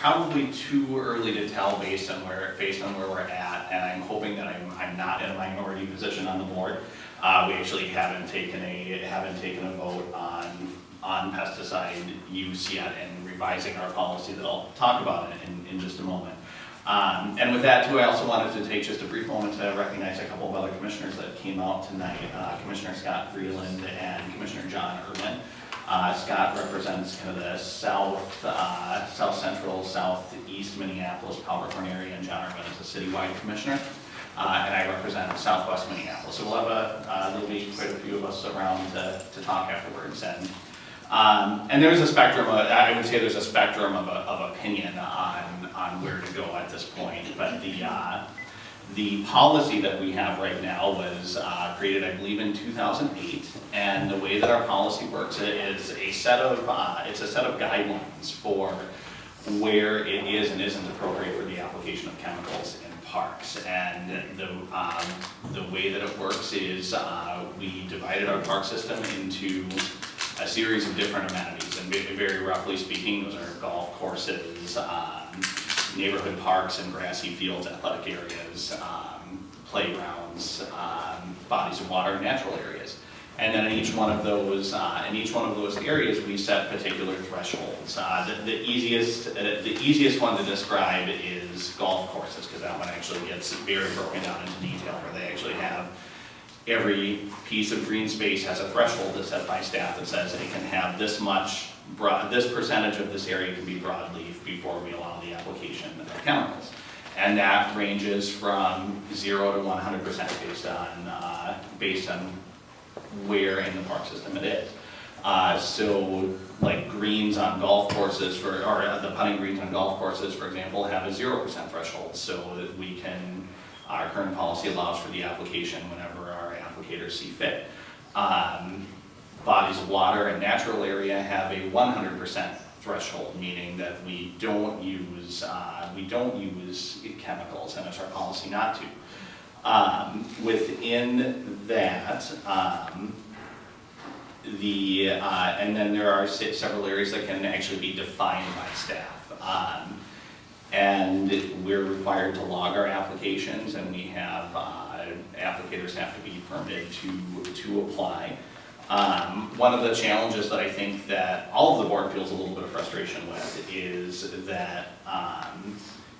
probably too early to tell based on where we're at, and I'm hoping that I'm not in a minority position on the board. We actually haven't taken a vote on pesticide use yet, and revising our policy that I'll talk about in just a moment. And with that too, I also wanted to take just a brief moment to recognize a couple of other commissioners that came out tonight, Commissioner Scott Freeland and Commissioner John Irwin. Scott represents kind of the south central, southeast Minneapolis, Powder area, and John Irwin is a citywide commissioner. And I represent southwest Minneapolis. So we'll have there'll be quite a few of us around to talk afterwards. And there's a spectrum, I would say there's a spectrum of opinion on where to go at this point. But the policy that we have right now was created, I believe, in 2008. And the way that our policy works is a set of guidelines for where it is and isn't appropriate for the application of chemicals in parks. And the way that it works is we divided our park system into a series of different amenities, and very roughly speaking, those are golf courses, neighborhood parks and grassy fields, athletic areas, playgrounds, bodies of water, natural areas. And then in each one of those areas, we set particular thresholds. The easiest one to describe is golf courses, because that one actually gets very broken down into detail, where they actually have every piece of green space has a threshold that's set by staff that says it can have this percentage of this area can be broadleaf before we allow the application of chemicals. And that ranges from 0 to 100% based on where in the park system it is. So like greens on golf courses or the putting greens on golf courses, for example, have a 0% threshold, so that we can, our current policy allows for the application whenever our applicators see fit. Bodies of water and natural area have a 100% threshold, meaning that we don't use chemicals, and it's our policy not to. Within that, and then there are several areas that can actually be defined by staff. And we're required to log our applications, and we have, applicators have to be permitted to apply. One of the challenges that I think that all of the board feels a little bit of frustration with is that,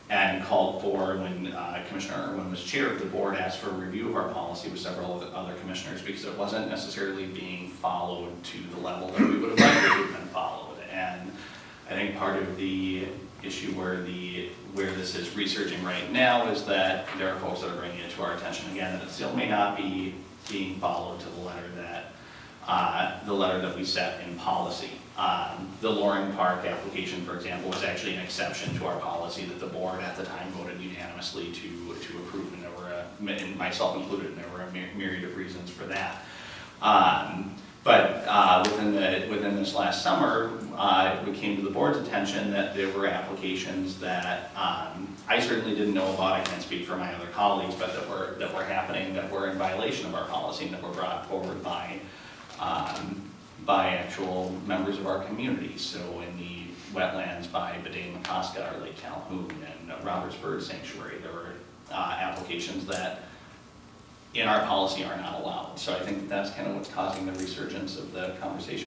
and called for when Commissioner Irwin was chair of the board, asked for a review of our policy with several other commissioners, because it wasn't necessarily being followed to the level that we would have liked it to have been followed. And I think part of the issue where this is researching right now is that there are folks that are bringing it to our attention again that it still may not be being followed to the letter that we set in policy. The Loring Park application, for example, was actually an exception to our policy that the board at the time voted unanimously to approve, and there were and myself included, and there were a myriad of reasons for that. But within this last summer, it came to the board's attention that there were applications that I certainly didn't know about. I can't speak for my other colleagues, but that were happening, that were in violation of our policy, and that were brought forward by actual members of our community. So in the wetlands by Bedane-McCoska or Lake Calhoun and Roberts Bird Sanctuary, there were applications that in our policy are not allowed. So I think that's kind of what's causing the resurgence of the conversation.